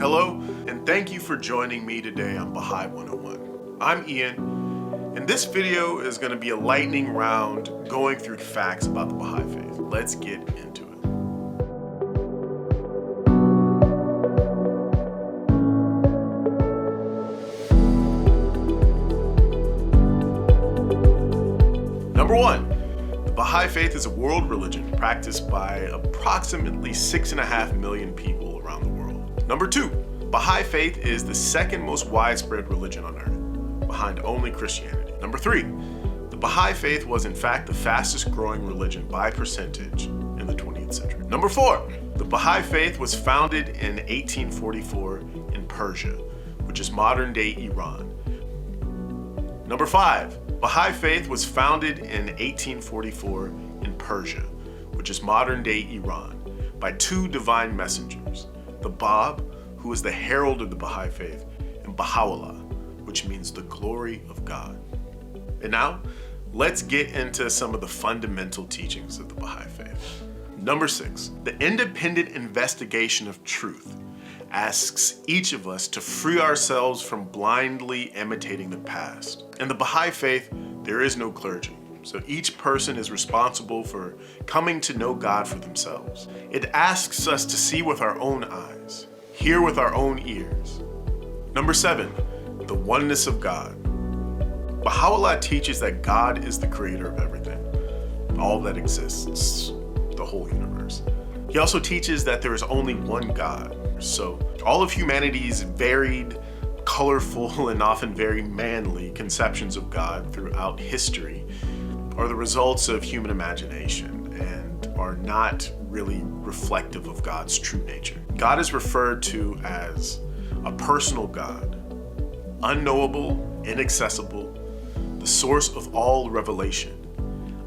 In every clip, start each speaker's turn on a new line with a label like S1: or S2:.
S1: Hello, and thank you for joining me today on Baha'i 101. I'm Ian, and this video is going to be a lightning round going through facts about the Baha'i Faith. Let's get into it. Number one, the Baha'i Faith is a world religion practiced by approximately 6.5 million people around the world. Number two, Baha'i Faith is the second most widespread religion on earth, behind only Christianity. Number three, the Baha'i Faith was in fact the fastest growing religion by percentage in the 20th century. Number four, the Baha'i Faith was founded in 1844 in Persia, which is modern day Iran. Number five, Baha'i Faith was founded in 1844 in Persia, which is modern day Iran, by two divine messengers, the Bab, who is the herald of the Baha'i Faith, and Baha'u'llah, which means the glory of God. And now, let's get into some of the fundamental teachings of the Baha'i Faith. Number six, the independent investigation of truth asks each of us to free ourselves from blindly imitating the past. In the Baha'i Faith, there is no clergy, so each person is responsible for coming to know God for themselves. It asks us to see with our own eyes, hear with our own ears. Number seven, the oneness of God. Baha'u'llah teaches that God is the creator of everything, all that exists, the whole universe. He also teaches that there is only one God. So all of humanity's varied, colorful, and often very manly conceptions of God throughout history are the results of human imagination and are not really reflective of God's true nature. God is referred to as a personal God, unknowable, inaccessible, the source of all revelation,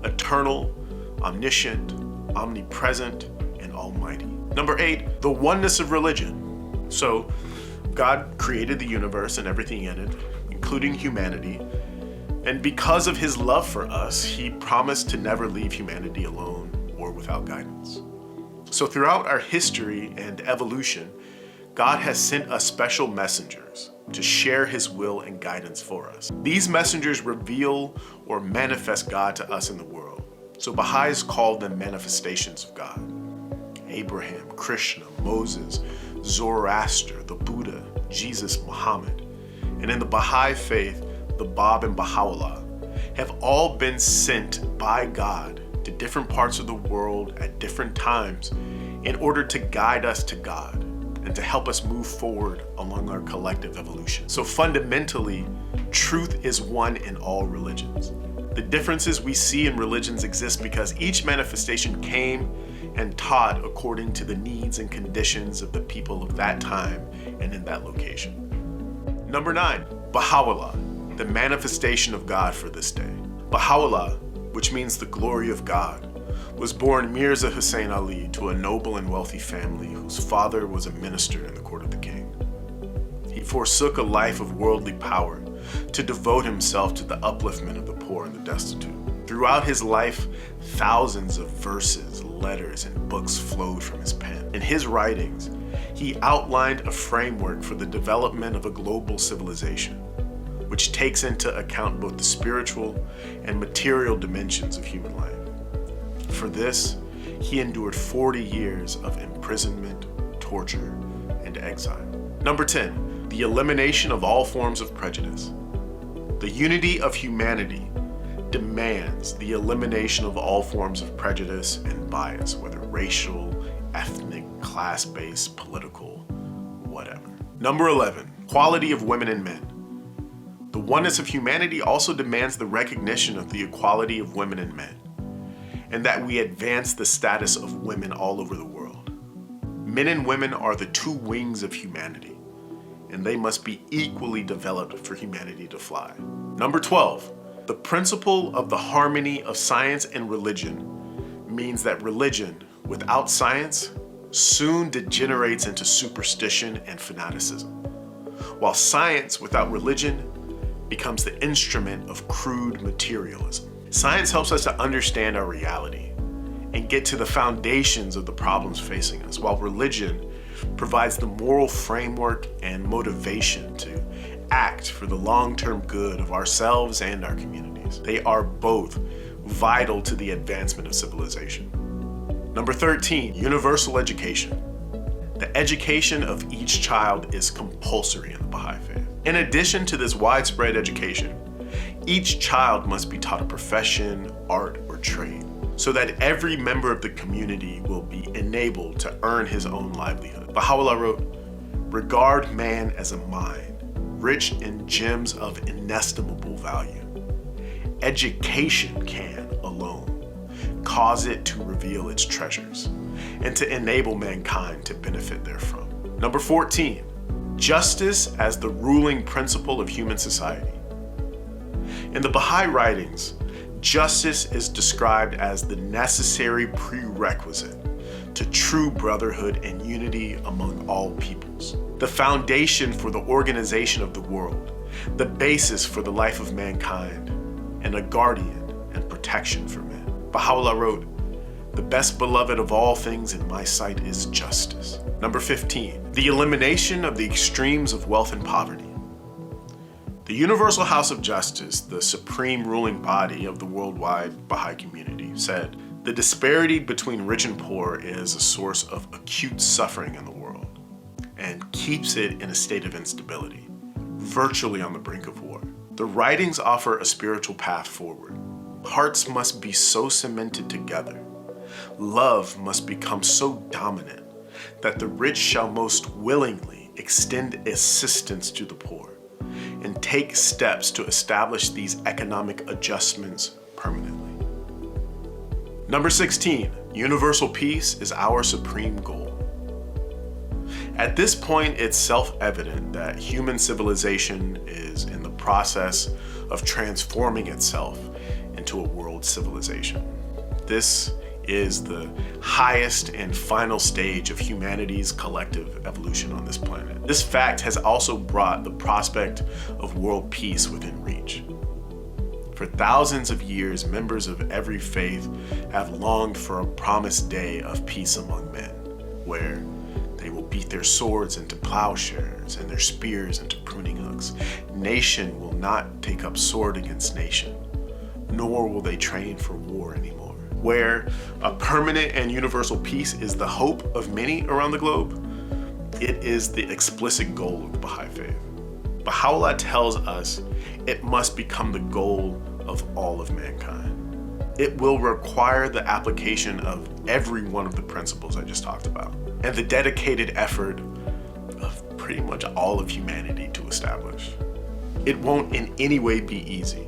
S1: eternal, omniscient, omnipresent, and almighty. Number eight, the oneness of religion. So God created the universe and everything in it, including humanity. And because of his love for us, he promised to never leave humanity alone or without guidance. So throughout our history and evolution, God has sent us special messengers to share his will and guidance for us. These messengers reveal or manifest God to us in the world. So Baha'is call them manifestations of God. Abraham, Krishna, Moses, Zoroaster, the Buddha, Jesus, Muhammad, and in the Baha'i Faith, the Bab and Baha'u'llah have all been sent by God to different parts of the world at different times in order to guide us to God and to help us move forward along our collective evolution. So fundamentally, truth is one in all religions. The differences we see in religions exist because each manifestation came and taught according to the needs and conditions of the people of that time and in that location. Number nine, Baha'u'llah, the manifestation of God for this day. Baha'u'llah, which means the glory of God, was born Mirza Hussein Ali to a noble and wealthy family whose father was a minister in the court of the king. He forsook a life of worldly power to devote himself to the upliftment of the poor and the destitute. Throughout his life, thousands of verses, letters, and books flowed from his pen. In his writings, he outlined a framework for the development of a global civilization, which takes into account both the spiritual and material dimensions of human life. For this, he endured 40 years of imprisonment, torture, and exile. Number 10, the elimination of all forms of prejudice. The unity of humanity demands the elimination of all forms of prejudice and bias, whether racial, ethnic, class-based, political, whatever. Number 11, equality of women and men. The oneness of humanity also demands the recognition of the equality of women and men, and that we advance the status of women all over the world. Men and women are the two wings of humanity, and they must be equally developed for humanity to fly. Number 12, the principle of the harmony of science and religion means that religion without science soon degenerates into superstition and fanaticism, while science without religion becomes the instrument of crude materialism. Science helps us to understand our reality and get to the foundations of the problems facing us, while religion provides the moral framework and motivation to act for the long-term good of ourselves and our communities. They are both vital to the advancement of civilization. Number 13, universal education. The education of each child is compulsory in the Baha'i Faith. In addition to this widespread education, each child must be taught a profession, art, or trade, so that every member of the community will be enabled to earn his own livelihood. Baha'u'llah wrote, "Regard man as a mine, rich in gems of inestimable value. Education can alone cause it to reveal its treasures and to enable mankind to benefit therefrom." Number 14, justice as the ruling principle of human society. In the Baha'i writings, justice is described as the necessary prerequisite to true brotherhood and unity among all peoples, the foundation for the organization of the world, the basis for the life of mankind, and a guardian and protection for men. Baha'u'llah wrote, "The best beloved of all things in my sight is justice." Number 15, the elimination of the extremes of wealth and poverty. The Universal House of Justice, the supreme ruling body of the worldwide Baha'i community, said, "The disparity between rich and poor is a source of acute suffering in the world and keeps it in a state of instability, virtually on the brink of war. The writings offer a spiritual path forward. Hearts must be so cemented together. Love must become so dominant that the rich shall most willingly extend assistance to the poor and take steps to establish these economic adjustments permanently." Number 16, universal peace is our supreme goal. At this point, it's self-evident that human civilization is in the process of transforming itself into a world civilization. This is the highest and final stage of humanity's collective evolution on this planet. This fact has also brought the prospect of world peace within reach. For thousands of years, members of every faith have longed for a promised day of peace among men, where they will beat their swords into plowshares and their spears into pruning hooks. Nation will not take up sword against nation, nor will they train for war anymore. Where a permanent and universal peace is the hope of many around the globe, it is the explicit goal of the Baha'i Faith. Baha'u'llah tells us it must become the goal of all of mankind. It will require the application of every one of the principles I just talked about, and the dedicated effort of pretty much all of humanity to establish. It won't in any way be easy,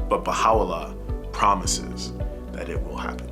S1: but Baha'u'llah promises that it will happen.